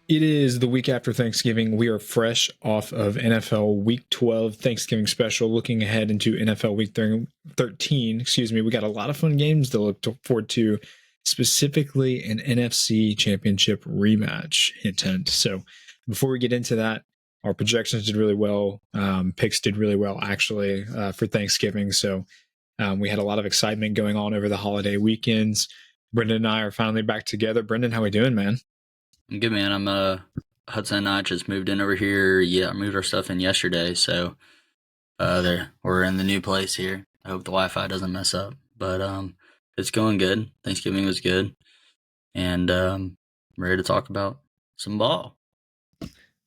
It is the week after Thanksgiving. We are fresh off of NFL Week 12 Thanksgiving special, looking ahead into NFL Week 13. Excuse me. We got a lot of fun games to look forward to, specifically an NFC Championship rematch intent. So before we get into that, our projections did really well. Picks did really well, actually, for Thanksgiving. So we had a lot of excitement going on over the holiday weekends. Brendan and I are finally back together. Brendan, how we doing, man? I'm good, man. Hudson and I just moved in over here. Yeah, I moved our stuff in yesterday, so there we're in the new place here. I hope the Wi-Fi doesn't mess up, but it's going good. Thanksgiving was good, and I'm ready to talk about some ball.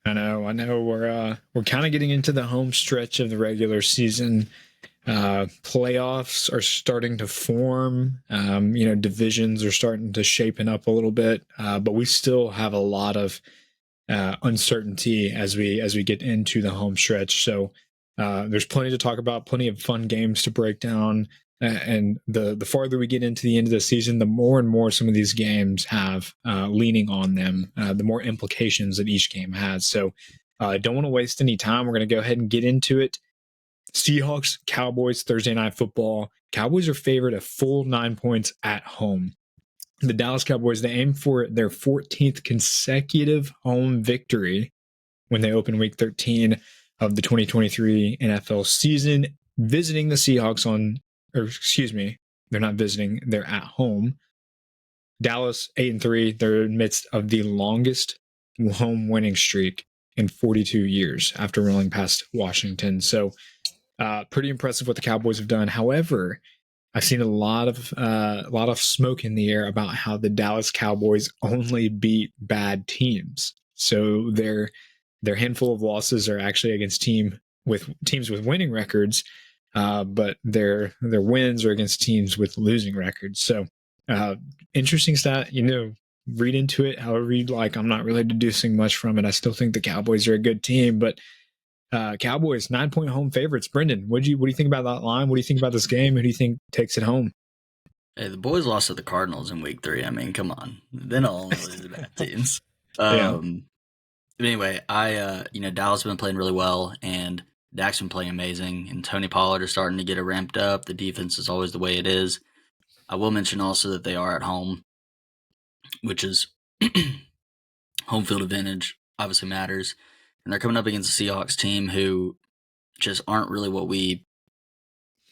I know. We're kind of getting into the home stretch of the regular season. Playoffs are starting to form. Divisions are starting to shapen up a little bit, but we still have a lot of uncertainty as we get into the home stretch. So there's plenty to talk about, plenty of fun games to break down. And the farther we get into the end of the season, the more and more some of these games have leaning on them, the more implications that each game has. So I don't want to waste any time. We're going to go ahead and get into it. Seahawks, Cowboys, Thursday Night Football. Cowboys are favored a full 9 points at home. The Dallas Cowboys, they aim for their 14th consecutive home victory when they open Week 13 of the 2023 NFL season, visiting the Seahawks they're not visiting, they're at home. Dallas 8-3, they're in the midst of the longest home winning streak in 42 years after rolling past Washington. So pretty impressive what the Cowboys have done. However, I've seen a lot of smoke in the air about how the Dallas Cowboys only beat bad teams. So their handful of losses are actually against teams with winning records, but their wins are against teams with losing records. So interesting stat. Read into it however you'd like. I'm not really deducing much from it. I still think the Cowboys are a good team, but Cowboys 9-point home favorites. Brendan, what do you think about that line? What do you think about this game? Who do you think takes it home? Hey, the boys lost to the Cardinals in Week 3. I mean, come on, they don't only lose to bad teams. Yeah. But anyway, Dallas has been playing really well, and Dak's been playing amazing, and Tony Pollard is starting to get it ramped up. The defense is always the way it is. I will mention also that they are at home, which is home field advantage obviously matters. And they're coming up against a Seahawks team who just aren't really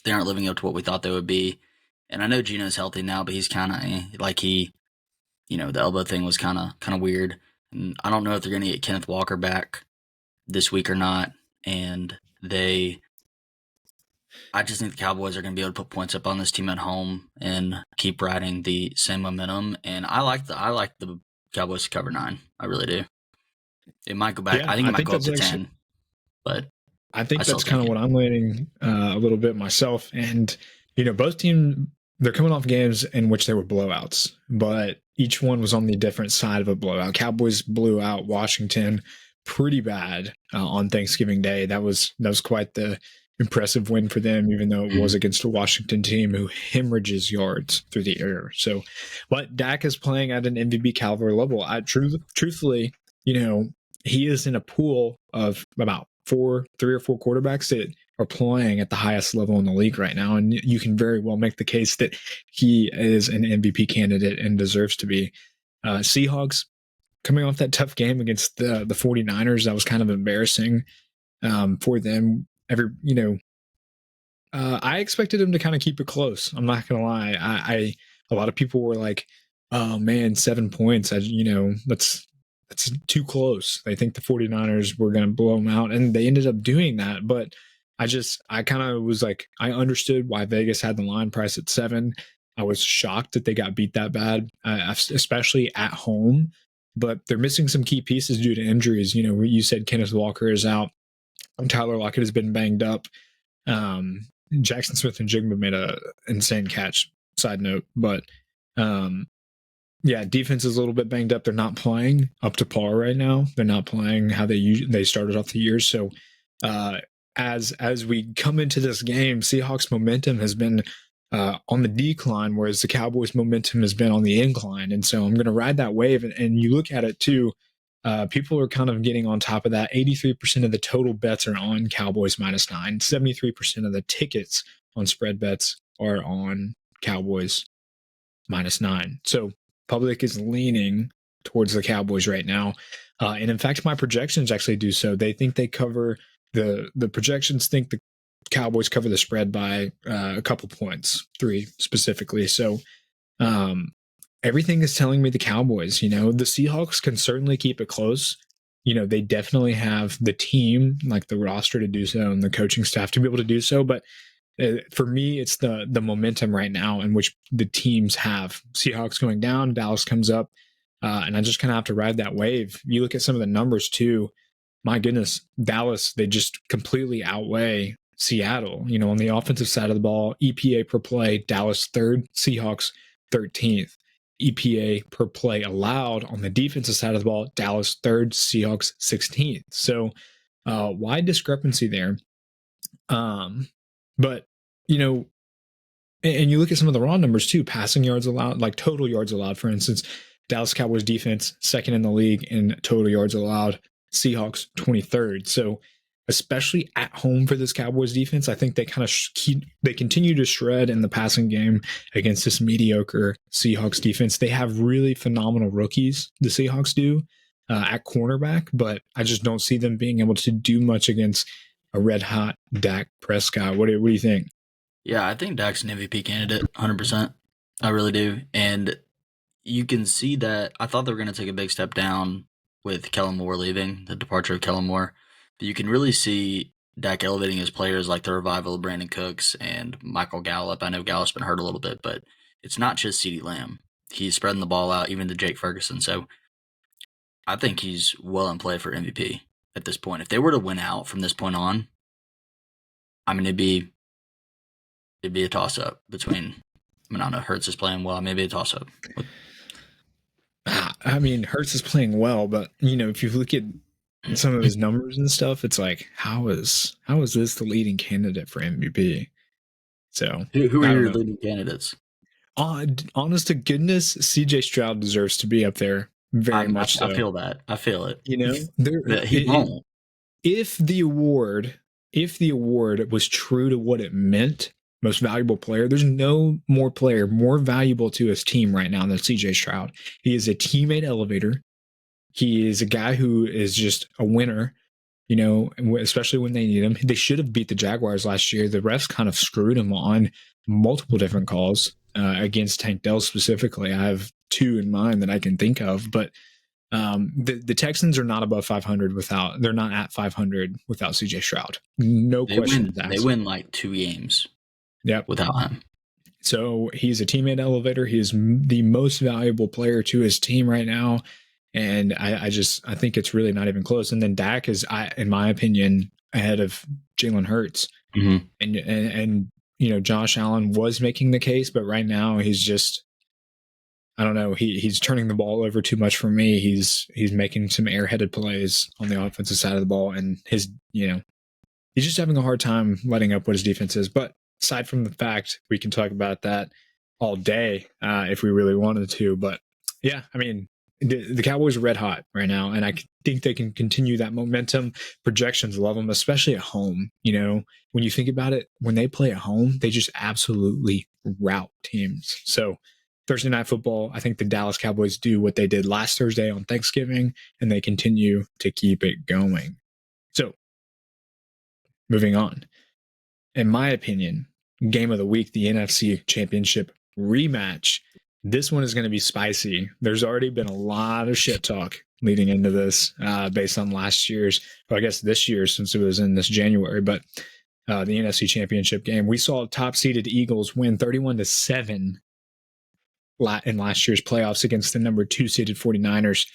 they aren't living up to what we thought they would be. And I know Gino's healthy now, but he's kind of the elbow thing was kind of weird. And I don't know if they're going to get Kenneth Walker back this week or not. And I just think the Cowboys are going to be able to put points up on this team at home and keep riding the same momentum. And I like the Cowboys to cover 9. I really do. It might go back. Yeah, I think it might go up to 10. But I think that's kind of what I'm leaning a little bit myself. And both teams, they're coming off games in which there were blowouts, but each one was on the different side of a blowout. Cowboys blew out Washington pretty bad on Thanksgiving Day. That was quite the impressive win for them, even though it was against a Washington team who hemorrhages yards through the air. So, but Dak is playing at an MVP caliber level. Truthfully, he is in a pool of about 3 or 4 quarterbacks that are playing at the highest level in the league right now. And you can very well make the case that he is an MVP candidate and deserves to be. Seahawks coming off that tough game against the 49ers, that was kind of embarrassing for them. I expected him to kind of keep it close. I'm not going to lie. A lot of people were like, oh man, 7 points. That's too close. They think the 49ers were going to blow them out, and they ended up doing that. But I kind of was like, I understood why Vegas had the line price at 7. I was shocked that they got beat that bad, especially at home. But they're missing some key pieces due to injuries. You said Kenneth Walker is out. Tyler Lockett has been banged up. Jackson Smith and Jigma made a insane catch. Side note, but defense is a little bit banged up. They're not playing up to par right now. They're not playing how they started off the year. So as we come into this game, Seahawks momentum has been on the decline, whereas the Cowboys momentum has been on the incline. And so I'm going to ride that wave. And you look at it too. People are kind of getting on top of that. 83% of the total bets are on Cowboys -9. 73% of the tickets on spread bets are on Cowboys -9. So public is leaning towards the Cowboys right now. And in fact, my projections actually do so. They think they cover the projections think the Cowboys cover the spread by a couple points, 3 specifically. So everything is telling me the Cowboys. The Seahawks can certainly keep it close. They definitely have the team, like the roster to do so and the coaching staff to be able to do so. But for me, it's the momentum right now in which the teams have. Seahawks going down, Dallas comes up, and I just kind of have to ride that wave. You look at some of the numbers too. My goodness, Dallas, they just completely outweigh Seattle. On the offensive side of the ball, EPA per play, Dallas 3rd, Seahawks 13th. EPA per play allowed on the defensive side of the ball, Dallas 3rd, Seahawks 16th. So wide discrepancy there. But, and you look at some of the raw numbers too, passing yards allowed, like total yards allowed, for instance, Dallas Cowboys defense, 2nd in the league in total yards allowed, Seahawks 23rd. So especially at home for this Cowboys defense, I think they kind of they continue to shred in the passing game against this mediocre Seahawks defense. They have really phenomenal rookies, the Seahawks do, at cornerback, but I just don't see them being able to do much against a red hot Dak Prescott. What do you think? Yeah, I think Dak's an MVP candidate, 100%. I really do. And you can see that I thought they were going to take a big step down with Kellen Moore leaving, the departure of Kellen Moore. But you can really see Dak elevating his players like the revival of Brandon Cooks and Michael Gallup. I know Gallup's been hurt a little bit, but it's not just CeeDee Lamb. He's spreading the ball out, even to Jake Ferguson. So I think he's well in play for MVP at this point. If they were to win out from this point on, I mean, it'd be a toss-up between, I don't know, Hurts is playing well, maybe a toss-up. I mean, Hurts is playing well, but, if you look at some of his numbers and stuff, it's like, how is this the leading candidate for MVP? So who are your leading candidates? Honest to goodness, CJ Stroud deserves to be up there very much. I feel that. I feel it. He won't. If the award was true to what it meant, most valuable player, there's no more player more valuable to his team right now than CJ Stroud. He is a teammate elevator. He is a guy who is just a winner, especially when they need him. They should have beat the Jaguars last year. The refs kind of screwed him on multiple different calls against Tank Dell specifically. I have 2 in mind that I can think of, but the Texans are not above 500 they're not at 500 without CJ Stroud. No question. They win like 2 games. Yep. Without him. So he's a teammate elevator. He is the most valuable player to his team right now. And I think it's really not even close. And then Dak is, in my opinion, ahead of Jalen Hurts. Mm-hmm. And Josh Allen was making the case, but right now he's just, I don't know. He's turning the ball over too much for me. He's making some airheaded plays on the offensive side of the ball, and he's just having a hard time letting up what his defense is. But aside from the fact, we can talk about that all day if we really wanted to. But yeah, I mean, the Cowboys are red hot right now, and I think they can continue that momentum. Projections love them, especially at home. When you think about it, when they play at home, they just absolutely rout teams. So Thursday Night Football, I think the Dallas Cowboys do what they did last Thursday on Thanksgiving, and they continue to keep it going. So moving on. In my opinion, game of the week, the NFC Championship rematch. This one is going to be spicy. There's already been a lot of shit talk leading into this based on last year's, or I guess this year since it was in this January, but the NFC Championship game. We saw top-seeded Eagles win 31-7 in last year's playoffs against the number 2-seeded 49ers.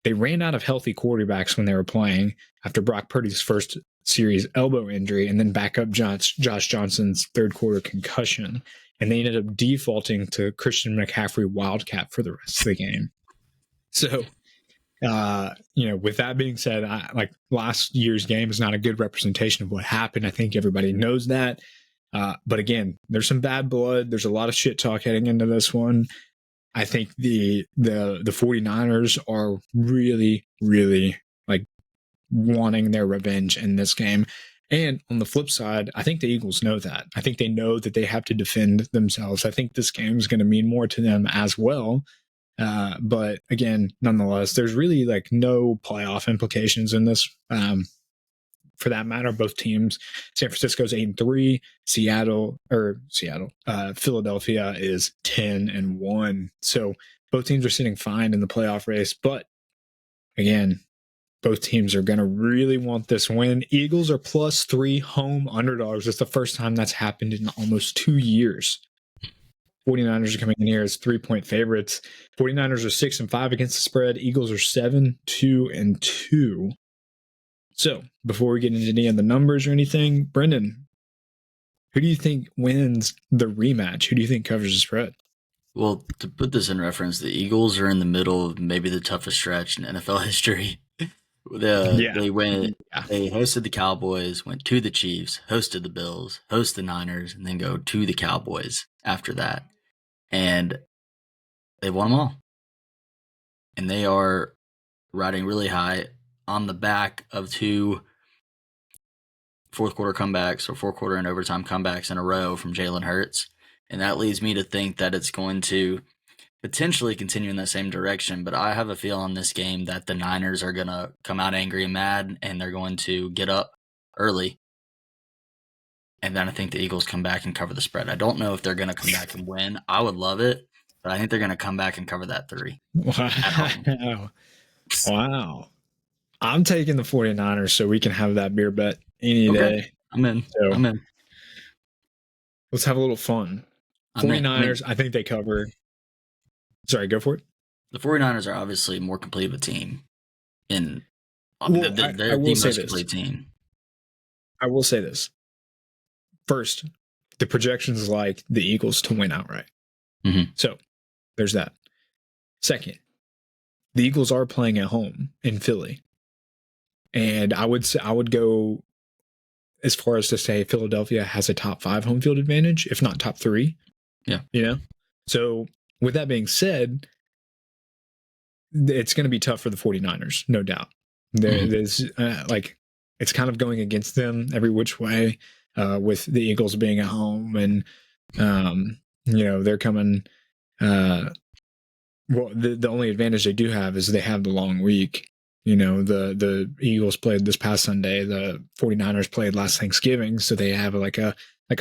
They ran out of healthy quarterbacks when they were playing after Brock Purdy's first series elbow injury and then backup Josh Johnson's third quarter concussion. And they ended up defaulting to Christian McCaffrey Wildcat for the rest of the game. So, with that being said, last year's game is not a good representation of what happened. I think everybody knows that. But again, there's some bad blood. There's a lot of shit talk heading into this one. I think the 49ers are really, really like wanting their revenge in this game. And on the flip side, I think the Eagles know that. I think they know that they have to defend themselves. I think this game is going to mean more to them as well. But again, nonetheless, there's really like no playoff implications in this. For that matter, both teams. San Francisco's 8-3. Philadelphia is 10-1. So both teams are sitting fine in the playoff race. But again, both teams are going to really want this win. Eagles are +3 home underdogs. It's the first time that's happened in almost 2 years. 49ers are coming in here as 3-point favorites. 49ers are 6-5 against the spread. Eagles are 7-2-2. So before we get into any of the numbers or anything, Brendan, who do you think wins the rematch? Who do you think covers the spread? Well, to put this in reference, the Eagles are in the middle of maybe the toughest stretch in NFL history. They hosted the Cowboys, went to the Chiefs, hosted the Bills, host the Niners, and then go to the Cowboys after that. And they won them all. And they are riding really high on the back of 2 fourth quarter comebacks or fourth quarter and overtime comebacks in a row from Jalen Hurts. And that leads me to think that it's going to potentially continue in that same direction. But I have a feel on this game that the Niners are going to come out angry and mad, and they're going to get up early. And then I think the Eagles come back and cover the spread. I don't know if they're going to come back and win. I would love it, but I think they're going to come back and cover that 3. Wow. I'm taking the 49ers so we can have that beer bet any day. I'm in. So, I'm in. Let's have a little fun. 49ers, I think they cover. Sorry, go for it. The 49ers are obviously more complete of a team. They're the most complete team. I will say this. First, the projections like the Eagles to win outright. Mm-hmm. So there's that. Second, the Eagles are playing at home in Philly. And I would go as far as to say Philadelphia has a top 5 home field advantage, if not top 3. Yeah. So with that being said, it's going to be tough for the 49ers, no doubt. There's it's kind of going against them every which way, with the Eagles being at home and, they're coming, the only advantage they do have is they have the long week. The Eagles played this past Sunday. The 49ers played last Thanksgiving, so they have like a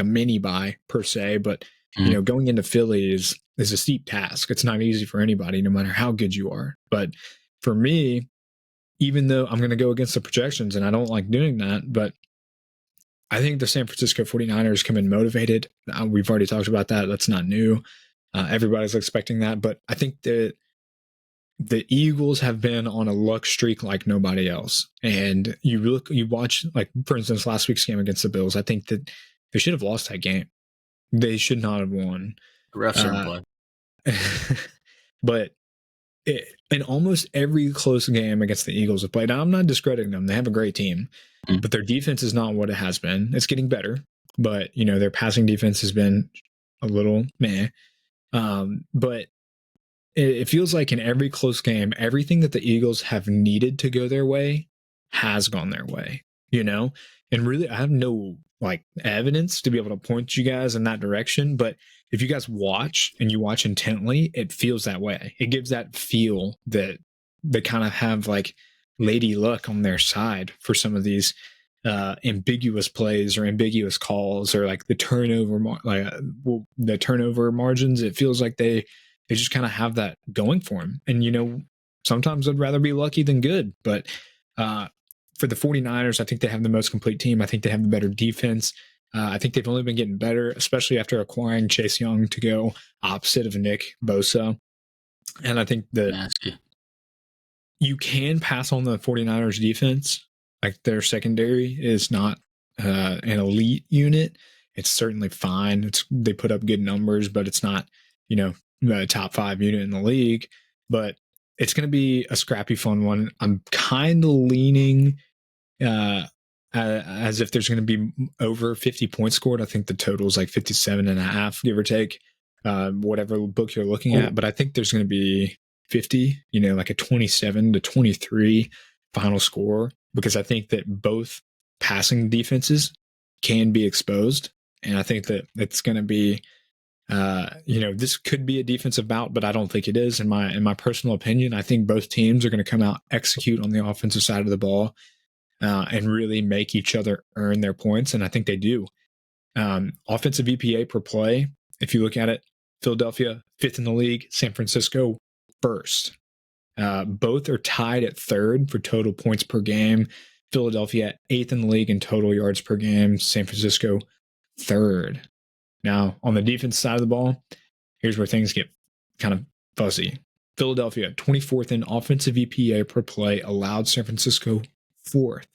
mini bye per se. But going into Philly is a steep task. It's not easy for anybody, no matter how good you are. But for me, even though I'm going to go against the projections, and I don't like doing that, but I think the San Francisco 49ers come in motivated. We've already talked about that. That's not new. Everybody's expecting that, but I think that the Eagles have been on a luck streak like nobody else. And you watch, like, for instance, last week's game against the Bills. I think that they should have lost that game. They should not have won. The refs are in play. But in almost every close game against the Eagles have played, now, I'm not discrediting them. They have a great team, but their defense is not what it has been. It's getting better, but their passing defense has been a little meh. But it feels like in every close game, everything that the Eagles have needed to go their way has gone their way, and really I have no evidence to be able to point you guys in that direction. But if you guys watch and you watch intently, it feels that way. It gives that feel that they kind of have lady luck on their side for some of these ambiguous plays or ambiguous calls, or the turnover margins. It feels like they just kind of have that going for them. And, sometimes I'd rather be lucky than good. But for the 49ers, I think they have the most complete team. I think they have the better defense. I think they've only been getting better, especially after acquiring Chase Young to go opposite of Nick Bosa. And I think that you can pass on the 49ers defense. Their secondary is not an elite unit. It's certainly fine. They put up good numbers, but it's not, the top 5 unit in the league. But it's going to be a scrappy, fun one. I'm kind of leaning as if there's going to be over 50 points scored. I think the total is 57.5, give or take. whatever book you're looking at. But I think there's going to be 50, like a 27-23 final score, because I think that both passing defenses can be exposed. And I think that it's going to be, this could be a defensive bout, but I don't think it is. In my personal opinion, I think both teams are going to come out, execute on the offensive side of the ball, and really make each other earn their points. And I think they do. Offensive EPA per play, if you look at it, Philadelphia 5th in the league, San Francisco 1st. Both are tied at 3rd for total points per game. Philadelphia 8th in the league in total yards per game. San Francisco 3rd. Now, on the defense side of the ball, here's where things get kind of fuzzy. Philadelphia 24th in offensive EPA per play, allowed San Francisco 4th.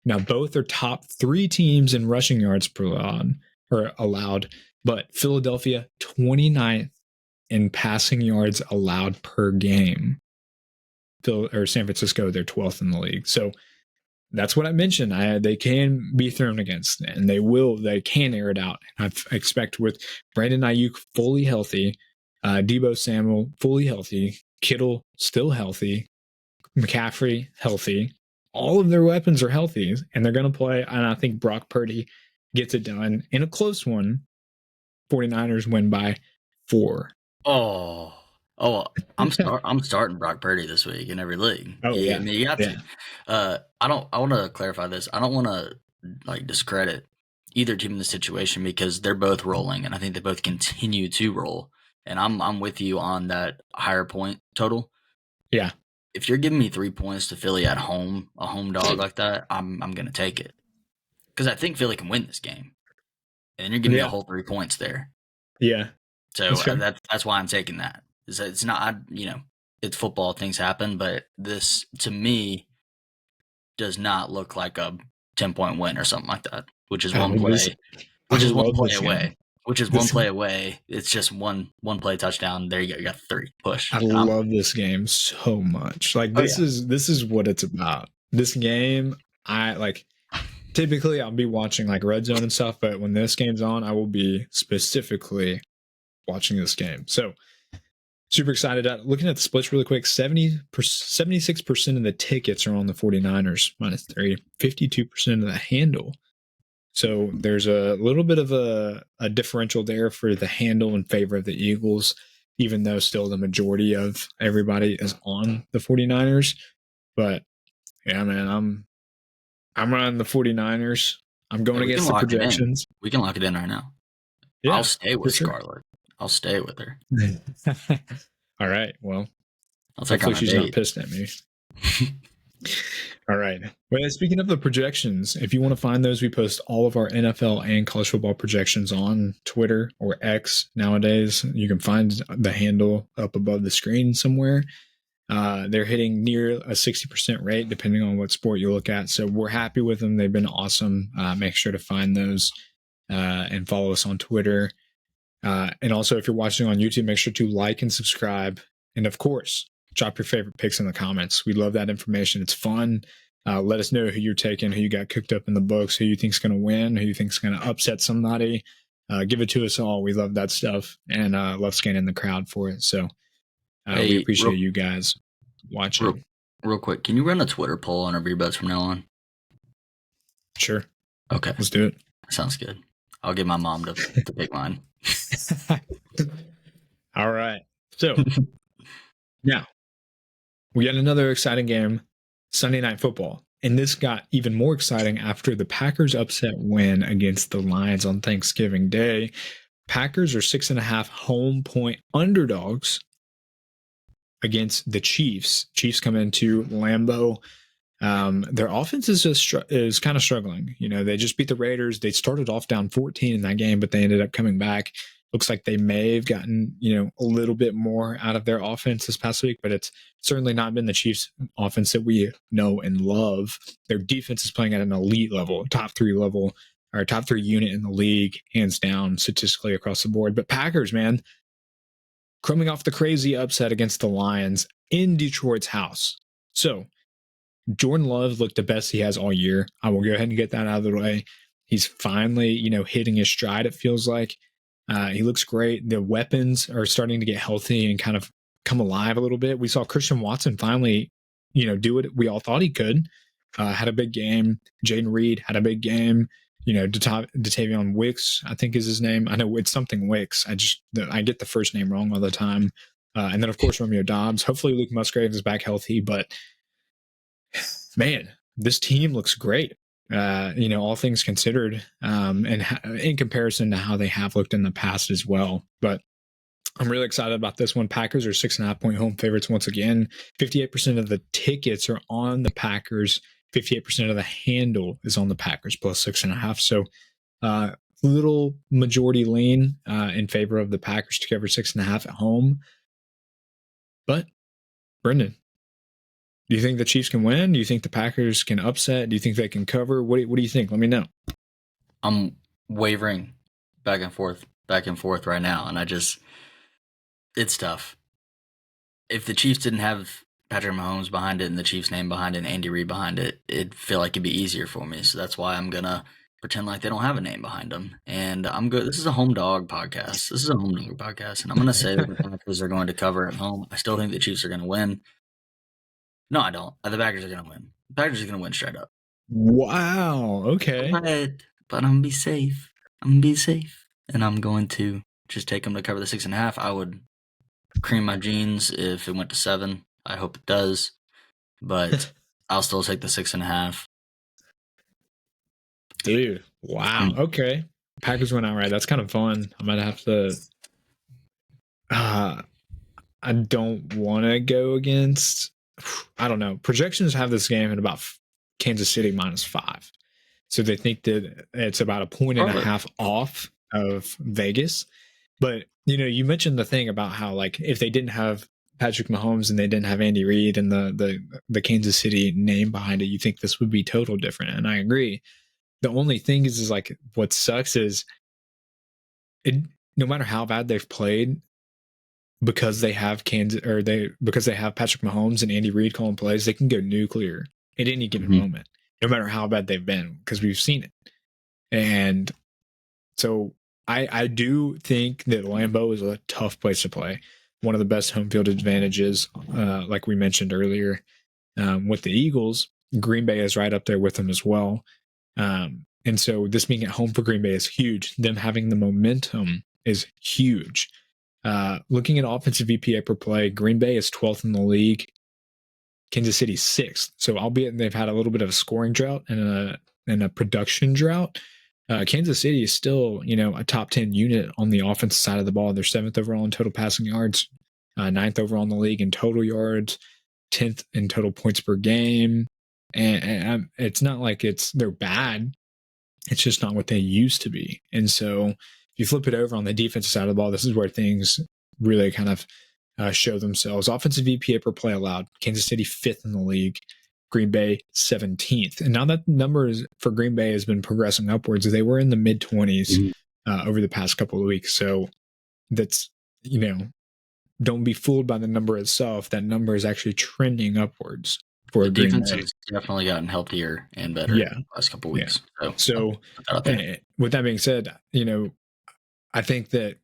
Now, both are top 3 teams in rushing yards per allowed, but Philadelphia 29th in passing yards allowed per game. San Francisco, they're 12th in the league. So that's what I mentioned. They can be thrown against, and they can air it out. I expect with Brandon Ayuk fully healthy, Deebo Samuel fully healthy, Kittle still healthy, McCaffrey healthy. All of their weapons are healthy, and they're going to play. And I think Brock Purdy gets it done in a close one. 49ers win by 4. I'm starting Brock Purdy this week in every league. Oh, yeah. I mean, you got to. I want to clarify this. I don't want to discredit either team in this situation, because they're both rolling, and I think they both continue to roll. And I'm with you on that higher point total. Yeah. If you're giving me 3 points to Philly at home, a home dog like that, I'm going to take it, because I think Philly can win this game, and you're giving me a whole 3 points there. Yeah. So that's why I'm taking that. It's not, it's football, things happen, but this to me does not look like a 10-point win or something like that, which is one play, away. Which is one play away. It's just one play touchdown. There you go. You got 3 push. I love this game so much. Like this is what it's about. This game, typically I'll be watching like Red Zone and stuff, but when this game's on, I will be specifically watching this game. So super excited. Looking at the splits really quick, 76% of the tickets are on the 49ers -3, 52% of the handle. So there's a little bit of a differential there for the handle in favor of the Eagles, even though still the majority of everybody is on the 49ers. But yeah, man, I'm running the 49ers. I'm going against the projections. We can lock it in right now. Yeah, I'll stay with Scarlett. I'll stay with her. All right. Well, hopefully she's not pissed at me. All right. Well, speaking of the projections, if you want to find those, we post all of our NFL and college football projections on Twitter or X nowadays. You can find the handle up above the screen somewhere. They're hitting near a 60% rate, depending on what sport you look at. So we're happy with them. They've been awesome. Make sure to find those and follow us on Twitter. And also, if you're watching on YouTube, make sure to like and subscribe. And of course, drop your favorite picks in the comments. We love that information. It's fun. Let us know who you're taking, who you got cooked up in the books, who you think's going to win, who you think's going to upset somebody. Give it to us all. We love that stuff, and love scanning the crowd for it. So we appreciate you guys watching. Real quick, can you run a Twitter poll on our beer bets from now on? Sure. Okay. Let's do it. Sounds good. I'll get my mom to pick mine. All right. So now we got another exciting game, Sunday Night Football. And this got even more exciting after the Packers' upset win against the Lions on Thanksgiving Day. Packers are 6.5 home point underdogs against the Chiefs. Chiefs come into Lambeau. Their offense is kind of struggling. They just beat the Raiders. They started off down 14 in that game, but they ended up coming back. Looks like they may have gotten, a little bit more out of their offense this past week, but it's certainly not been the Chiefs' offense that we know and love. Their defense is playing at an elite level, top 3 level, or top 3 unit in the league, hands down, statistically across the board. But Packers, man, coming off the crazy upset against the Lions in Detroit's house. So Jordan Love looked the best he has all year. I will go ahead and get that out of the way. He's finally, hitting his stride, it feels like. He looks great. The weapons are starting to get healthy and kind of come alive a little bit. We saw Christian Watson finally, do what we all thought he could. Had a big game. Jaden Reed had a big game. Datavion Wicks, I think is his name. I know it's something Wicks. I get the first name wrong all the time. And then, of course, Romeo Dobbs. Hopefully Luke Musgrave is back healthy. But, man, this team looks great. All things considered, and in comparison to how they have looked in the past as well. But I'm really excited about this one. Packers are 6.5 point home favorites once again. 58% of the tickets are on the Packers. 58% of the handle is on the Packers plus 6.5. So, little majority lean in favor of the Packers to cover 6.5 at home. But, Brendan, do you think the Chiefs can win? Do you think the Packers can upset? Do you think they can cover? What do you think? Let me know. I'm wavering back and forth right now, and it's tough. If the Chiefs didn't have Patrick Mahomes behind it and the Chiefs' name behind it and Andy Reid behind it, it'd feel like it'd be easier for me. So that's why I'm going to pretend like they don't have a name behind them. And I'm good. This is a home dog podcast. And I'm going to say that the Packers are going to cover at home. I still think the Chiefs are going to win. No, I don't. The Packers are going to win. The Packers are going to win straight up. Wow. Okay. But I'm going to be safe. And I'm going to just take them to cover the 6.5. I would cream my jeans if it went to 7. I hope it does. But I'll still take the 6.5. Dude. Wow. Okay. Packers went outright. That's kind of fun. I might have to. I don't want to go against. I don't know. Projections have this game at about Kansas City -5. So they think that it's about 1.5 off of Vegas. But, you mentioned the thing about how, like, if they didn't have Patrick Mahomes and they didn't have Andy Reid and the Kansas City name behind it, you think this would be total different. And I agree. The only thing is like, what sucks is no matter how bad they've played, because they have because they have Patrick Mahomes and Andy Reid calling plays, they can go nuclear at any given moment, no matter how bad they've been, because we've seen it. And so I do think that Lambeau is a tough place to play. One of the best home field advantages, like we mentioned earlier, with the Eagles. Green Bay is right up there with them as well. And so this being at home for Green Bay is huge. Them having the momentum is huge. Looking at offensive EPA per play, Green Bay is 12th in the league. Kansas City 6th. So albeit they've had a little bit of a scoring drought and a production drought, Kansas City is still, a top 10 unit on the offensive side of the ball. They're 7th overall in total passing yards, 9th overall in the league in total yards, 10th in total points per game. And it's not like they're bad. It's just not what they used to be. And so if you flip it over on the defensive side of the ball, this is where things really kind of show themselves. Offensive EPA per play allowed, Kansas City 5th in the league, Green Bay 17th. And now that numbers for Green Bay has been progressing upwards. They were in the mid-20s over the past couple of weeks. So that's, don't be fooled by the number itself. That number is actually trending upwards. The defense has definitely gotten healthier and better the last couple of weeks. Yeah. So with that being said, I think that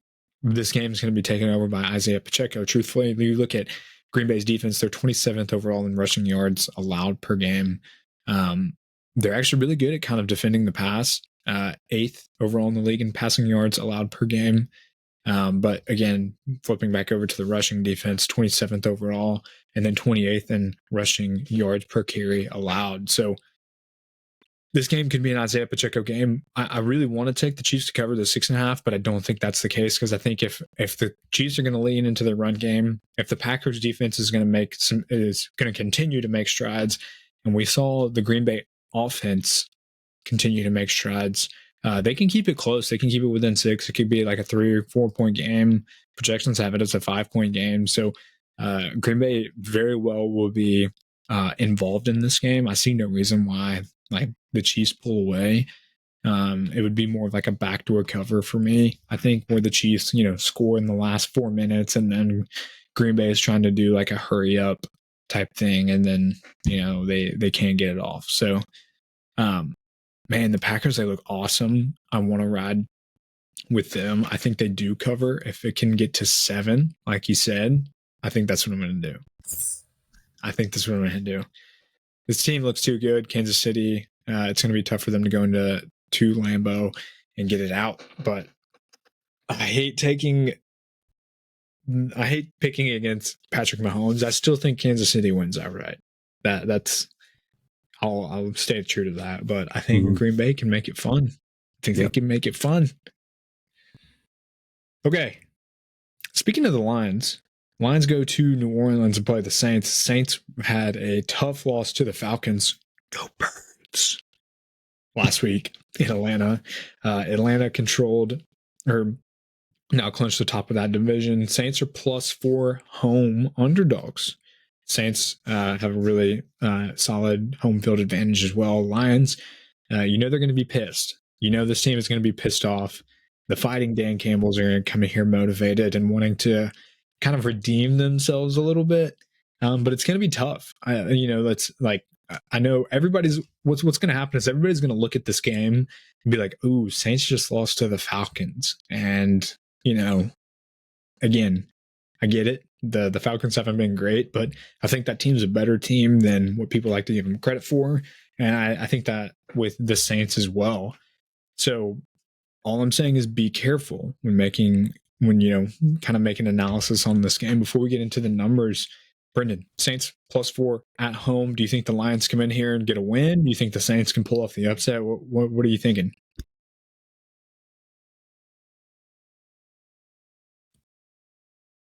this game is going to be taken over by Isaiah Pacheco. Truthfully, you look at Green Bay's defense, they're 27th overall in rushing yards allowed per game. They're actually really good at kind of defending the pass, 8th overall in the league in passing yards allowed per game. But again, flipping back over to the rushing defense, 27th overall, and then 28th in rushing yards per carry allowed. So this game could be an Isaiah Pacheco game. I really want to take the Chiefs to cover the 6.5, but I don't think that's the case, because I think if the Chiefs are going to lean into their run game, if the Packers defense is going to continue to make strides, and we saw the Green Bay offense continue to make strides, they can keep it close. They can keep it within 6. It could be like a 3 or 4 point game. Projections have it as a 5-point game. So Green Bay very well will be involved in this game. I see no reason why the Chiefs pull away. It would be more of like a backdoor cover for me, I think, where the Chiefs, score in the last 4 minutes, and then Green Bay is trying to do like a hurry up type thing, and then they can't get it off. So man, the Packers, they look awesome. I want to ride with them. I think they do cover. If it can get to 7, like you said, I think that's what I'm going to do. I think that's what I'm going to do. This team looks too good. Kansas City, it's going to be tough for them to go into Lambeau and get it out. But I hate picking against Patrick Mahomes. I still think Kansas City wins outright. That's I'll stay true to that. But I think Green Bay can make it fun. I think they can make it fun. Okay. Speaking of the Lions go to New Orleans and play the Saints. Saints had a tough loss to the Falcons. Go Birds! Last week in Atlanta. Atlanta controlled or now clinched the top of that division. Saints are +4 home underdogs. Saints have a really solid home field advantage as well. Lions, they're going to be pissed. This team is going to be pissed off. The Fighting Dan Campbells are going to come in here motivated and wanting to kind of redeem themselves a little bit. But it's going to be tough. That's like, I know everybody's what's going to happen is everybody's going to look at this game and be like, "Ooh, Saints just lost to the Falcons." And, again, I get it. The Falcons haven't been great, but I think that team's a better team than what people like to give them credit for. And I think that with the Saints as well. So all I'm saying is be careful when kind of making analysis on this game. Before we get into the numbers, Brendan, Saints +4 at home. Do you think the Lions come in here and get a win? Do you think the Saints can pull off the upset? What are you thinking?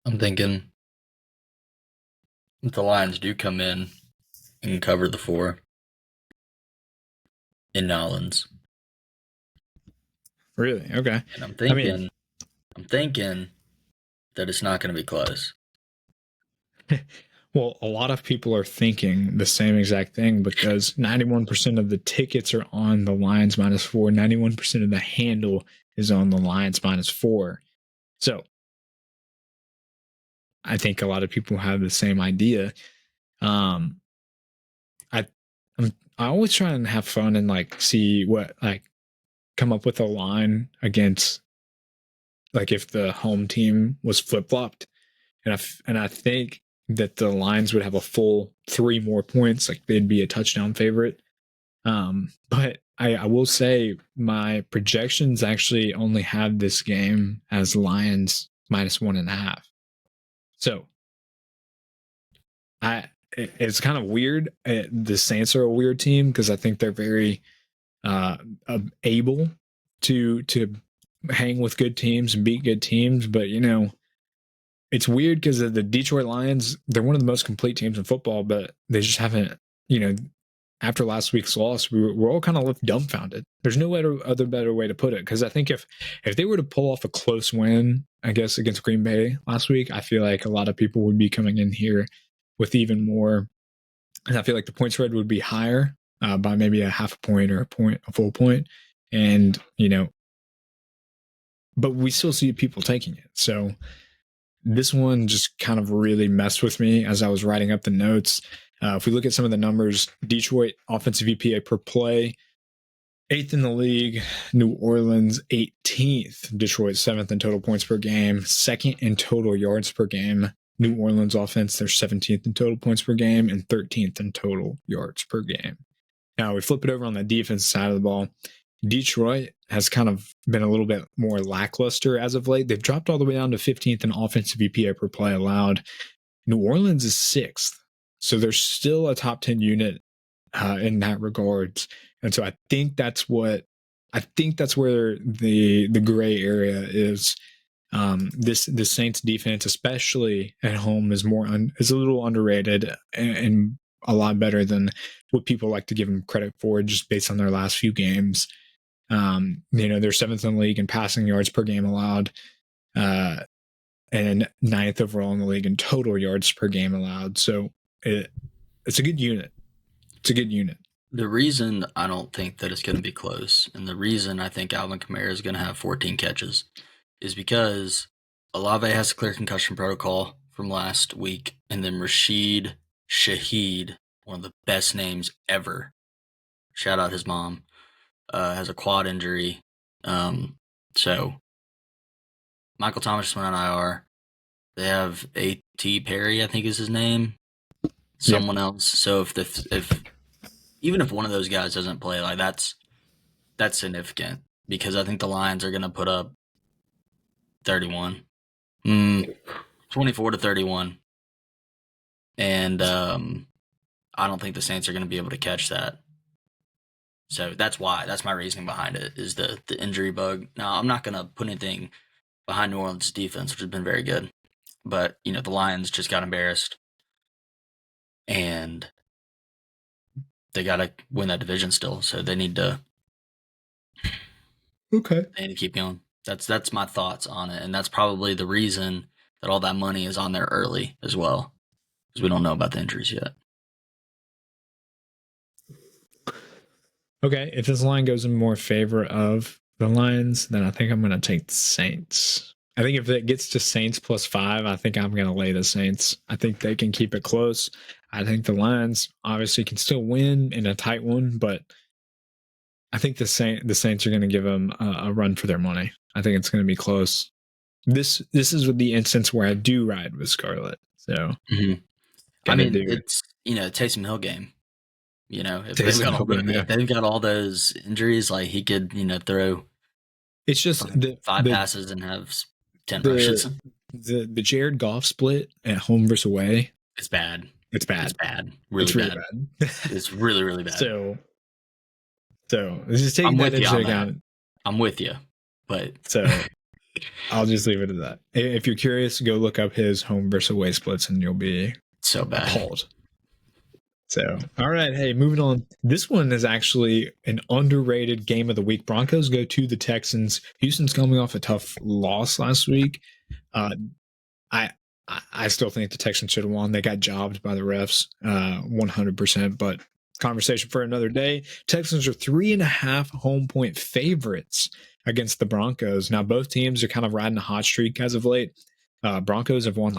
I'm thinking if the Lions do come in and cover the 4 in Nolans. Really? Okay. And I'm thinking that it's not going to be close. Well, a lot of people are thinking the same exact thing because 91% of the tickets are on the Lions -4. 91% of the handle is on the Lions -4. So I think a lot of people have the same idea. I always try and have fun and see what come up with a line against if the home team was flip-flopped. And I think that the Lions would have a full 3 more points, they'd be a touchdown favorite. But I will say my projections actually only have this game as Lions -1.5. So it's kind of weird. The Saints are a weird team because I think they're very able to hang with good teams and beat good teams. But it's weird because the Detroit Lions, they're one of the most complete teams in football, but they just haven't. After last week's loss, we're all kind of left dumbfounded. There's no better way to put it. Because I think if they were to pull off a close win, I guess against Green Bay last week, I feel like a lot of people would be coming in here with even more. And I feel like the point spread would be higher by maybe a half a point or a full point. And, but we still see people taking it. So this one just kind of really messed with me as I was writing up the notes. If we look at some of the numbers, Detroit offensive EPA per play, 8th in the league. New Orleans, 18th. Detroit, 7th in total points per game, 2nd in total yards per game. New Orleans offense, they're 17th in total points per game and 13th in total yards per game. Now, we flip it over on the defense side of the ball. Detroit has kind of been a little bit more lackluster as of late. They've dropped all the way down to 15th in offensive EPA per play allowed. New Orleans is 6th. So they're still a top 10 unit in that regards. And so I think that's where the gray area is. The Saints defense, especially at home, is a little underrated and a lot better than what people like to give them credit for just based on their last few games. They're 7th in the league in passing yards per game allowed, and 9th overall in the league in total yards per game allowed. So it's a good unit. It's a good unit. The reason I don't think that it's going to be close, and the reason I think Alvin Kamara is going to have 14 catches, is because Olave has a clear concussion protocol from last week, and then Rashid Shaheed, one of the best names ever, shout out his mom, has a quad injury. So Michael Thomas went on IR. They have A.T. Perry, I think is his name. Yep. Someone else. So if even if one of those guys doesn't play, like that's significant because I think the Lions are going to put up 31, 24-31, and I don't think the Saints are going to be able to catch that. So that's my reasoning behind it is the injury bug. Now I'm not going to put anything behind New Orleans' defense, which has been very good, but the Lions just got embarrassed, and they got to win that division still. So they need to keep going. That's my thoughts on it, and that's probably the reason that all that money is on there early as well, because we don't know about the injuries yet. Okay, if this line goes in more favor of the Lions, then I think I'm going to take the Saints. I think if it gets to Saints +5, I think I'm going to lay the Saints. I think they can keep it close. I think the Lions obviously can still win in a tight one, but I think the Saints are going to give them a run for their money. I think it's going to be close. This is the instance where I do ride with Scarlett. So, I mean, it's Taysom Hill game. If they've got all those injuries, like he could throw. It's just five passes and have 10 rushes. The Jared Goff split at home versus away. It's bad. It's bad. It's bad. Really bad. It's really, really bad. So just take that into account. I'm with you, but so I'll just leave it at that. If you're curious, go look up his home versus away splits, and you'll be so bad. Appalled. So, all right. Hey, moving on. This one is actually an underrated game of the week. Broncos go to the Texans. Houston's coming off a tough loss last week. I still think the Texans should have won. They got jobbed by the refs 100%, but conversation for another day. Texans are 3.5 home point favorites against the Broncos. Now, both teams are kind of riding a hot streak as of late. Broncos have won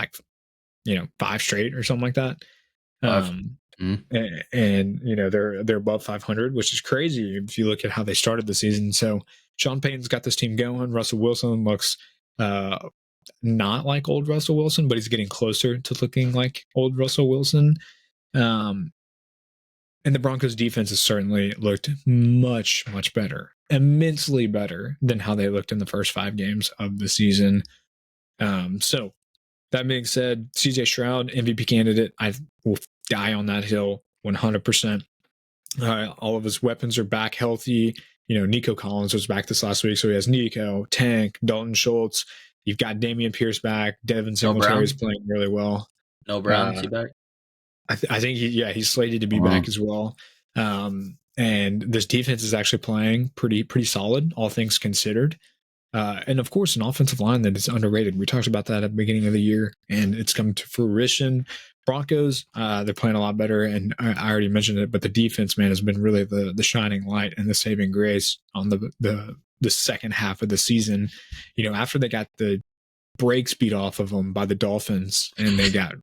5 straight or something like that. And they're above 500, which is crazy if you look at how they started the season. So Sean Payton's got this team going. Russell Wilson looks not like old Russell Wilson, but he's getting closer to looking like old Russell Wilson. And the Broncos defense has certainly looked much, much better, immensely better than how they looked in the first 5 games of the season. So that being said, CJ Stroud, MVP candidate, I will die on that hill 100%. All of his weapons are back healthy. Nico Collins was back this last week, so he has Nico, Tank, Dalton Schultz. You've got Dameon Pierce back. Devin Singletary is playing really well. No Brown, is he back? I think he's slated to be back as well. And this defense is actually playing pretty solid, all things considered. And of course, an offensive line that is underrated. We talked about that at the beginning of the year, and it's come to fruition. Broncos, they're playing a lot better, and I already mentioned it, but the defense, man, has been really the shining light and the saving grace on the second half of the season. After they got the brakes beat off of them by the Dolphins, and they got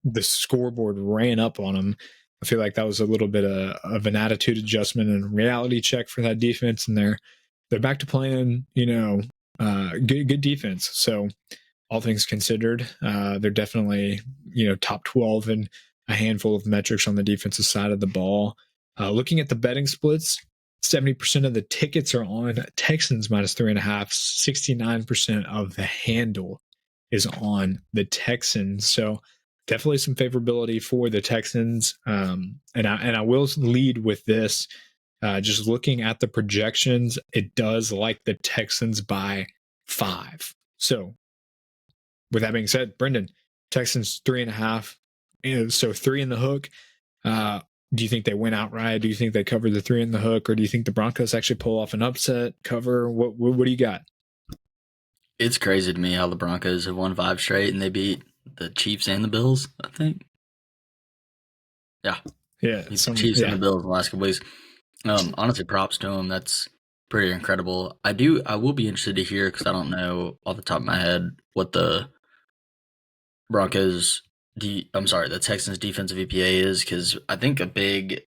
the scoreboard ran up on them, I feel like that was a little bit of an attitude adjustment and reality check for that defense, and they're back to playing, good defense. So all things considered, they're definitely, top 12 in a handful of metrics on the defensive side of the ball. Looking at the betting splits, 70% of the tickets are on Texans -3.5. 69% of the handle is on the Texans. So definitely some favorability for the Texans. And I will lead with this. Just looking at the projections, it does like the Texans by 5. So with that being said, Brendan, Texans 3.5, so 3 in the hook. Do you think they win outright? Do you think they cover the 3 in the hook, or do you think the Broncos actually pull off an upset cover? What do you got? It's crazy to me how the Broncos have won 5 straight and they beat the Chiefs and the Bills, I think. Yeah. Chiefs and the Bills in the last couple weeks. Honestly, props to them. That's pretty incredible. I will be interested to hear, because I don't know off the top of my head what the the Texans defensive EPA is, because I think a big,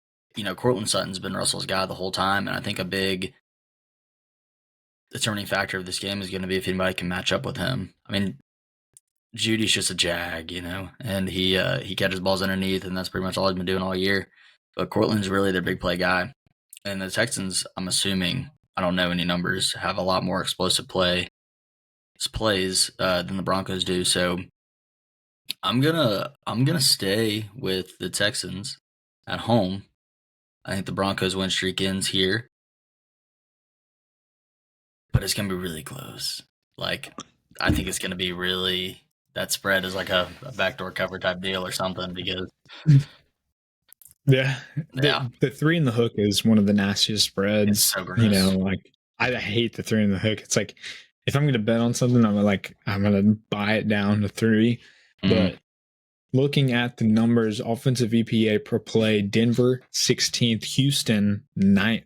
Cortland Sutton's been Russell's guy the whole time, and I think a big determining factor of this game is going to be if anybody can match up with him. I mean, Judy's just a jag, and he catches balls underneath, and that's pretty much all he's been doing all year. But Cortland's really their big play guy. And the Texans, I'm assuming, I don't know any numbers, have a lot more explosive plays than the Broncos do. So I'm gonna stay with the Texans at home. I think the Broncos win streak ends here, but it's gonna be really close. Like, I think it's gonna be really, that spread is like a backdoor cover type deal or something, because the 3 in the hook is one of the nastiest spreads. It's so gross. Like, I hate the 3 in the hook. It's like, if I'm going to bet on something, I'm going to buy it down to 3. But looking at the numbers, offensive EPA per play, Denver 16th, Houston 9th.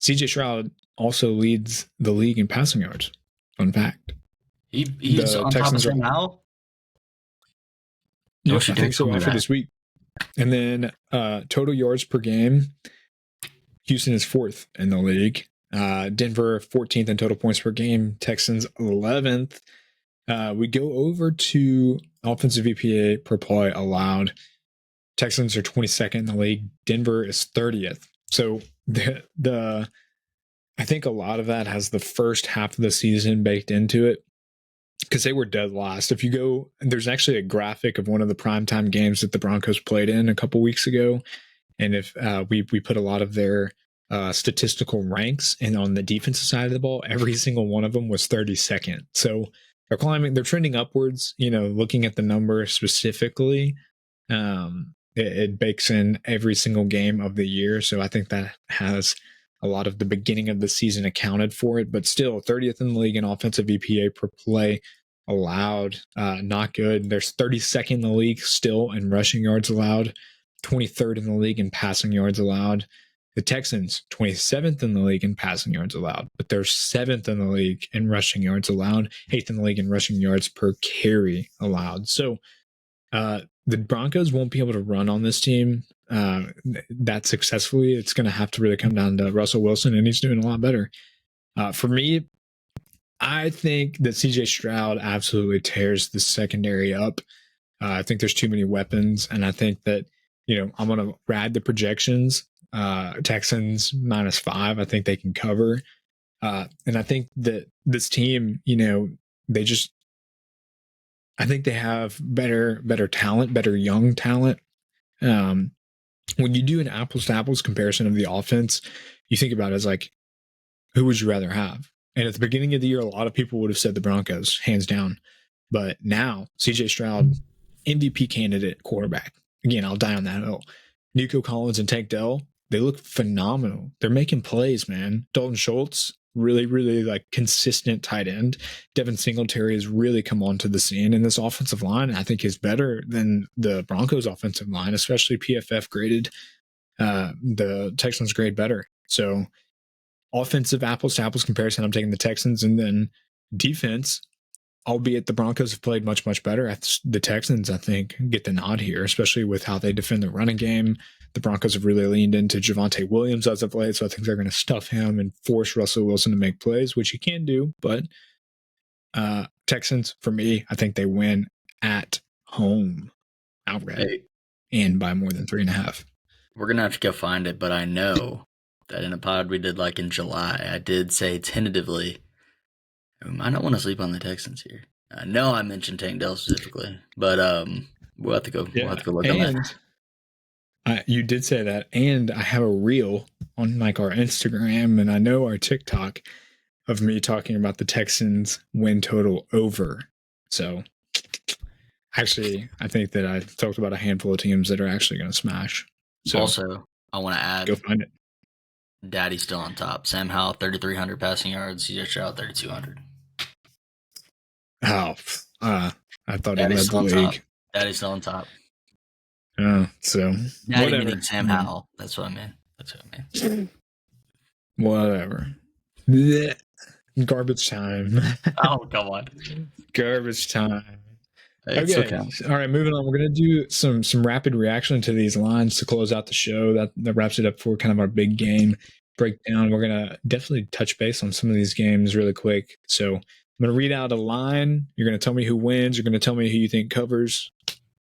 CJ Stroud also leads the league in passing yards. Fun fact. He's on Texans top of now? Yeah, I think so after this week. And then total yards per game, Houston is 4th in the league. Denver 14th in total points per game. Texans 11th. We go over to offensive EPA per play allowed. Texans are 22nd in the league. Denver is 30th. So I think a lot of that has the first half of the season baked into it, because they were dead last. If you go, there's actually a graphic of one of the primetime games that the Broncos played in a couple weeks ago. And if we put a lot of their statistical ranks, and on the defensive side of the ball, every single one of them was 32nd. So they're trending upwards, looking at the number specifically. It bakes in every single game of the year. So I think that has a lot of the beginning of the season accounted for it, but still 30th in the league in offensive EPA per play allowed. Not good. There's 32nd in the league still in rushing yards allowed, 23rd in the league in passing yards allowed. The Texans 27th in the league in passing yards allowed, but they're 7th in the league in rushing yards allowed, 8th in the league in rushing yards per carry allowed. So the Broncos won't be able to run on this team that successfully. It's going to have to really come down to Russell Wilson, and he's doing a lot better. For me, I think that CJ Stroud absolutely tears the secondary up. I think there's too many weapons, and I think that, I'm going to ride the projections. Texans -5, I think they can cover. And I think that this team, I think they have better talent, better young talent. When you do an apples to apples comparison of the offense, you think about it as like, who would you rather have? And at the beginning of the year, a lot of people would have said the Broncos, hands down. But now, CJ Stroud, MVP candidate quarterback. Again, I'll die on that hill. Nico Collins and Tank Dell, they look phenomenal. They're making plays, man. Dalton Schultz, really, really consistent tight end. Devin Singletary has really come onto the scene, and this offensive line, I think, is better than the Broncos offensive line, especially PFF graded. The Texans grade better. So offensive apples to apples comparison, I'm taking the Texans. And then defense, albeit the Broncos have played much, much better. The Texans, I think, get the nod here, especially with how they defend the running game. The Broncos have really leaned into Javonte Williams as of late, so I think they're going to stuff him and force Russell Wilson to make plays, which he can do. But Texans, for me, I think they win at home outright and by more than 3.5. We're going to have to go find it, but I know that in a pod we did in July, I did say tentatively, I might not want to sleep on the Texans here. I know I mentioned Tank Dell specifically, but we'll have to go. We'll have to go look on that. You did say that, and I have a reel on our Instagram, and I know our TikTok of me talking about the Texans win total over. So, actually, I think that I talked about a handful of teams that are actually going to smash. So, also, I want to add, go find it. Daddy's still on top. Sam Howell, 3,300 passing yards. CJ Stroud, 3,200. Oh, I thought Daddy's he led the league. Daddy's still on top. So Daddy meaning Sam Howell. That's what I mean. Whatever. Blech. Garbage time. Oh, come on. Garbage time. Hey, okay. All right, moving on. We're going to do some rapid reaction to these lines to close out the show. That wraps it up for kind of our big game. break down. We're going to definitely touch base on some of these games really quick. So I'm going to read out a line. You're going to tell me who wins. You're going to tell me who you think covers.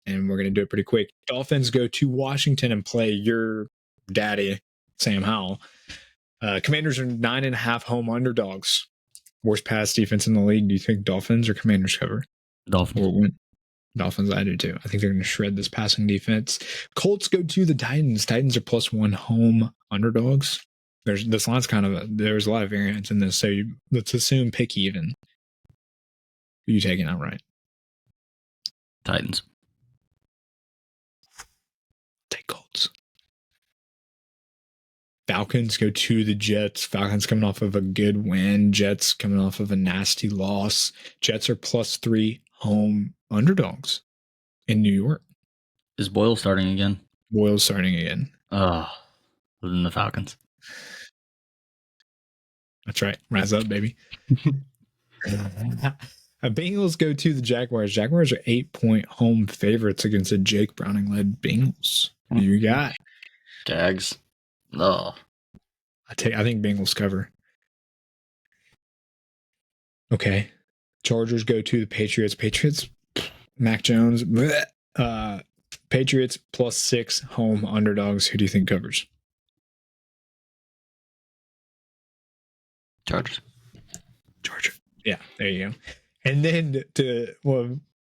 And we're going to do it pretty quick. Dolphins go to Washington and play your daddy, Sam Howell. Commanders are 9.5 home underdogs. Worst pass defense in the league. Do you think Dolphins or Commanders cover? Dolphins. Or win? Dolphins, I do too. I think they're going to shred this passing defense. Colts go to the Titans. Titans are +1 home underdogs. This line's there's a lot of variance in this, so let's assume pick even. Who are you taking outright? Titans. Take Colts. Falcons go to the Jets. Falcons coming off of a good win. Jets coming off of a nasty loss. Jets are +3 home underdogs in New York. Is Boyle starting again? Boyle's starting again. Oh, than the Falcons. That's right. Rise up, baby. Bengals go to the Jaguars. Jaguars are 8-point home favorites against the Jake Browning-led Bengals. Who you got? Jags. Oh. I think Bengals cover. Okay. Chargers go to the Patriots. Patriots, Mac Jones. Patriots +6 home underdogs. Who do you think covers? Chargers. Yeah, there you go. And then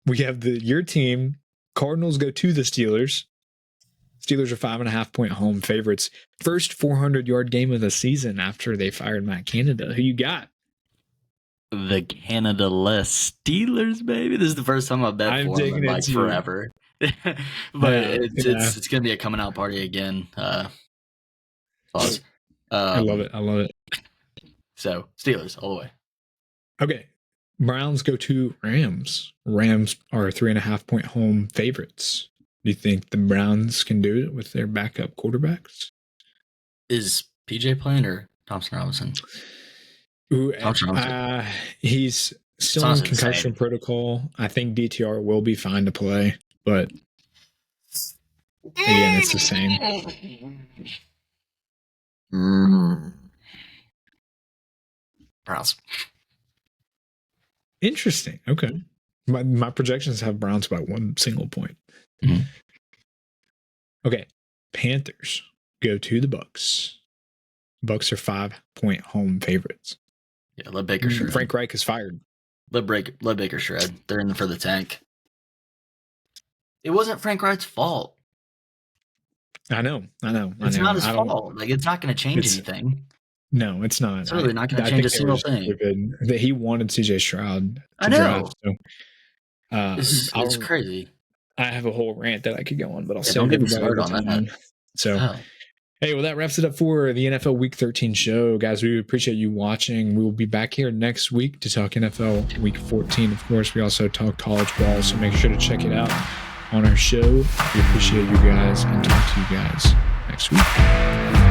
we have your team. Cardinals go to the Steelers. Steelers are 5.5-point home favorites. First 400-yard game of the season after they fired Matt Canada. Who you got? The Canada-less Steelers, baby. This is the first time I've bet for them in like forever. But it's going to be a coming out party again. Pause. I love it. So, Steelers all the way. Okay. Browns go to Rams. Rams are 3.5-point home favorites. Do you think the Browns can do it with their backup quarterbacks? Is PJ playing or Thompson Robinson? He's still in concussion protocol. I think DTR will be fine to play, but again, it's the same. Browns. Interesting. Okay. My projections have Browns by 1 single point. Mm-hmm. Okay. Panthers go to the Bucks. Bucks are 5-point home favorites. Yeah, let Baker shred. Frank Reich is fired. Let Baker shred. They're in for the tank. It wasn't Frank Reich's fault. I know. It's not his fault. Like, it's not going to change anything. No, it's not. It's really not going to change a single thing. That he wanted CJ Stroud to draft. So, it's crazy. I have a whole rant that I could go on, but I'll save everybody on that. So, hey, well, that wraps it up for the NFL Week 13 show. Guys, we appreciate you watching. We will be back here next week to talk NFL Week 14. Of course, we also talk college ball, so make sure to check it out on our show. We appreciate you guys and talk to you guys next week.